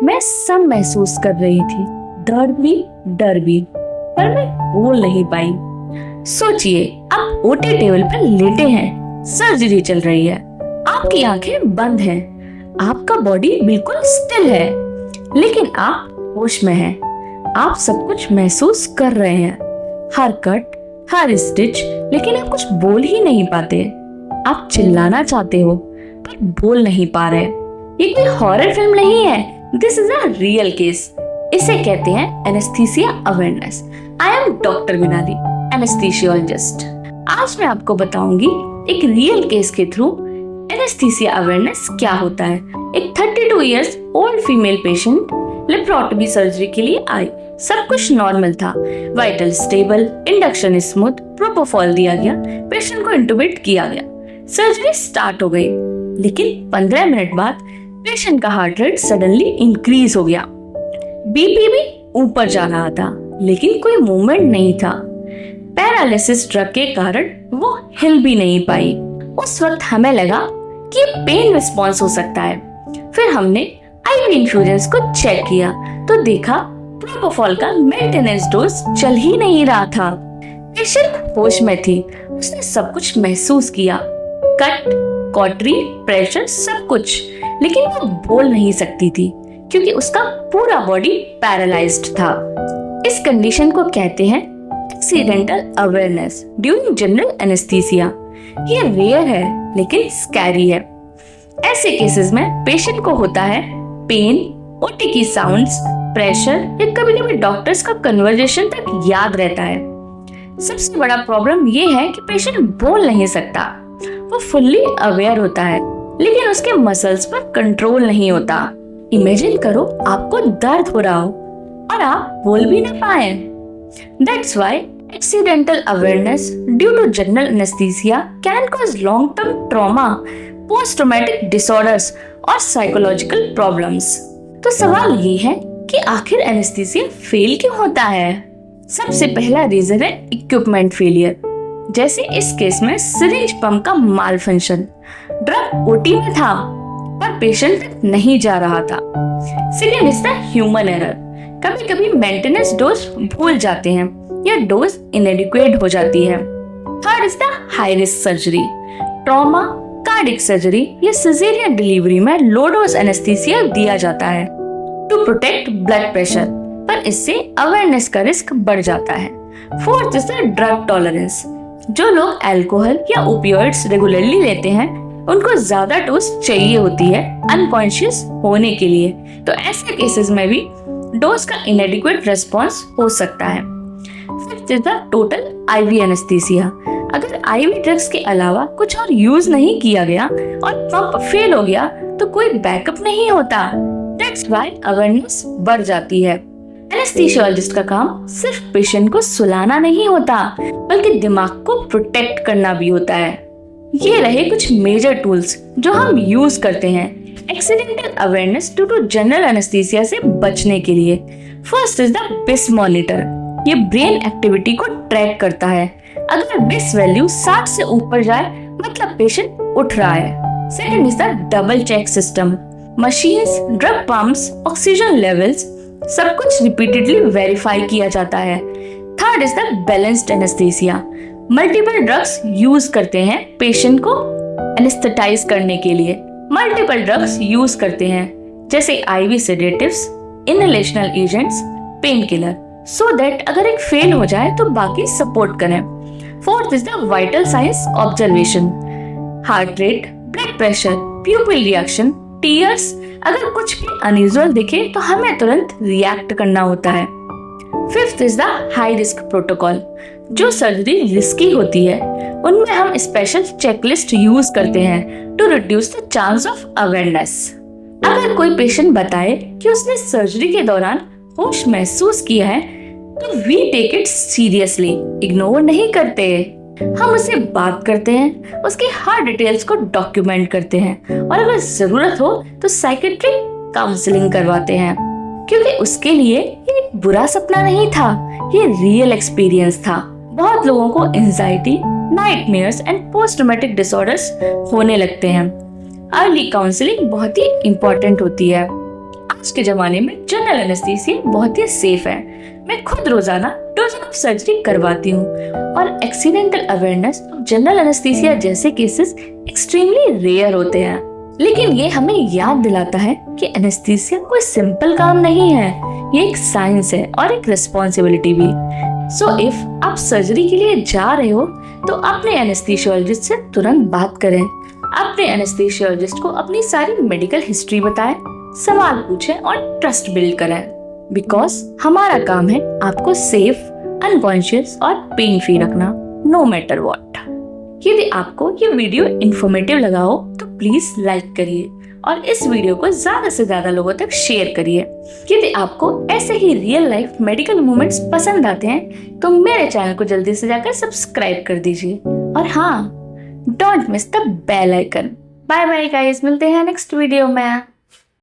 मैं सब महसूस कर रही थी, दर्द भी, डर भी, पर मैं बोल नहीं पाई। सोचिए, आप ओटी टेबल पर लेटे हैं, सर्जरी चल रही है, आपकी आंखें बंद हैं, आपका बॉडी बिल्कुल स्टिल है, लेकिन आप होश में हैं। आप सब कुछ महसूस कर रहे हैं, हर कट, हर स्टिच, लेकिन आप कुछ बोल ही नहीं पाते। आप चिल्लाना चाहते हो पर बोल नहीं पा रहे। ये कोई हॉरर फिल्म नहीं है, this is a real case. इसे कहते हैं anaesthesia awareness. I am doctor Minali, anaesthesiologist. आज मैं आपको बताऊंगी एक रियल केस के थ्रू एनेस्थीसिया अवेयरनेस क्या होता है। एक 32 years old female patient laparotomy surgery के लिए आई। सब कुछ नॉर्मल था, vital stable, induction smooth, propofol दिया गया, पेशेंट को इंटुबेट किया गया, सर्जरी स्टार्ट हो गई। लेकिन 15 मिनट बाद पेशेंट का हार्ट रेट सडनली इंक्रीज हो गया, बीपी भी ऊपर जा रहा था, लेकिन कोई मूवमेंट नहीं था। पैरालिसिस ड्रग के कारण वो हिल भी नहीं पाई। उस वक्त हमें लगा कि पेन रिस्पॉन्स हो सकता है। फिर हमने आईवी इन्फ्यूजन्स को चेक किया तो देखा प्रोपोफॉल का मेंटेनेंस डोज चल ही नहीं रहा था। पेशेंट होश में थी, उसने सब कुछ महसूस किया, कट, कॉटरी, प्रेशर, सब कुछ, लेकिन वो बोल नहीं सकती थी क्योंकि उसका पूरा बॉडी पैरालाइज्ड था। इस कंडीशन को कहते हैं accidental awareness during general anaesthesia. ये रेयर है लेकिन स्कैरी है। ऐसे केसेस में पेशेंट को होता है पेन, ओटी की साउंड्स, प्रेशर या कभी-कभी डॉक्टर्स का कन्वर्सेशन तक याद रहता है। सबसे बड़ा प्रॉब्लम ये है कि पेशेंट बोल नहीं सकता। वो फुल्ली अवेयर होता है लेकिन उसके मसल्स पर कंट्रोल नहीं होता। इमेजिन करो आपको दर्द हो रहा हो और आप बोल भी ना पाए। That's why accidental awareness due to general anesthesia can cause long-term trauma, post-traumatic disorders और psychological problems। तो सवाल ये है कि आखिर एनेस्थीसिया फेल क्यों होता है? सबसे पहला रीजन है इक्विपमेंट फेलियर, जैसे इस केस में सिरिंज पंप का माल फंक्शन। ड्रग ओटी में था पर पेशेंट तक नहीं जा रहा था। Second is the human error, कभी कभी मेंटेनेंस डोज भूल जाते हैं या डोज इनएडिक्वेट हो जाती है। Third is the high risk surgery, trauma, cardiac surgery या सिजेरियन डिलीवरी में लो डोज एनेस्थीसिया दिया जाता है टू प्रोटेक्ट ब्लड प्रेशर, पर इससे अवेयरनेस का रिस्क बढ़ जाता है। Fourth is the drug tolerance, जो लोग अल्कोहल या ओपियोइड्स रेगुलरली लेते हैं उनको ज्यादा डोज चाहिए होती है अनकॉन्शियस होने के लिए, तो ऐसे केसेस में भी डोज का इनएडिक्वेट रिस्पॉन्स हो सकता है। Fifth is the total IV anaesthesia, अगर आईवी ड्रग्स के अलावा कुछ और यूज नहीं किया गया और पंप फेल हो गया तो कोई बैकअप नहीं होता। दैट्स व्हाई अवेयरनेस बढ़ जाती है। एनेस्थीसियोलॉजिस्ट का काम सिर्फ पेशेंट को सुलाना नहीं होता बल्कि दिमाग को प्रोटेक्ट करना भी होता है। ये रहे कुछ मेजर टूल्स जो हम यूज करते हैं accidental awareness due to general anaesthesia से बचने के लिए। First is the BIS monitor, ये ब्रेन एक्टिविटी को ट्रैक करता है। अगर बिस वैल्यू 60 से ऊपर जाए मतलब पेशेंट उठ रहा है। Second is the double check system, machines, drug pumps, oxygen levels, सब कुछ रिपीटेडली वेरीफाई किया जाता है। Third is the balanced anaesthesia, multiple drugs use करते हैं पेशेंट को एनेस्थेटाइज करने के लिए। मल्टीपल ड्रग्स यूज करते हैं जैसे IV sedatives, inhalational agents, pain killer, so that अगर एक फेल हो जाए तो बाकी सपोर्ट करें। Fourth is the vital signs observation, heart rate, blood pressure, pupil reaction, tears, अगर कुछ भी अनयूजुअल दिखे तो हमें तुरंत रिएक्ट करना होता है। Fifth is the high risk protocol, जो सर्जरी रिस्की होती है उनमें हम स्पेशल चेकलिस्ट यूज करते हैं to reduce the chance of awareness. अगर कोई पेशेंट बताए कि उसने सर्जरी के दौरान होश महसूस किया है तो we take it seriously, ignore नहीं करते। हम उससे बात करते हैं, उसकी हर डिटेल्स को डॉक्यूमेंट करते हैं और अगर जरूरत हो तो साइकेट्रिक काउंसलिंग करवाते हैं, क्योंकि उसके लिए ये एक बुरा सपना नहीं था, ये रियल एक्सपीरियंस था। बहुत लोगों को anxiety, nightmares and post traumatic disorders होने लगते हैं। अर्ली काउंसलिंग बहुत ही इम्पोर्टेंट होती है। आज के जमाने में जनरल एनेस्थीसिया बहुत ही सेफ है। मैं खुद रोजाना डोजन ऑफ सर्जरी करवाती हूँ और accidental awareness of general anaesthesia जैसे केसेस एक्सट्रीमली रेयर होते हैं। लेकिन ये हमें याद दिलाता है कि एनेस्थीसिया कोई सिंपल काम नहीं है, ये एक साइंस है और एक रिस्पॉन्सिबिलिटी भी। सो इफ आप सर्जरी के लिए जा रहे हो तो अपने एनेस्थीसियोलॉजिस्ट से तुरंत बात करें। अपने एनेस्थीसियोलॉजिस्ट को अपनी सारी मेडिकल हिस्ट्री बताएं, सवाल पूछें और ट्रस्ट बिल्ड करें। बिकॉज हमारा काम है आपको सेफ, अनकॉन्शियस और पेन फ्री रखना, नो मैटर व्हाट। यदि आपको ये वीडियो इन्फॉर्मेटिव लगा हो तो प्लीज लाइक करिए और इस वीडियो को ज्यादा से ज्यादा लोगों तक शेयर करिए। यदि आपको ऐसे ही रियल लाइफ मेडिकल मोमेंट्स पसंद आते हैं तो मेरे चैनल को जल्दी से जाकर सब्सक्राइब कर दीजिए और हाँ, don't miss the bell icon. Bye bye guys, मिलते हैं नेक्स्ट वीडियो में।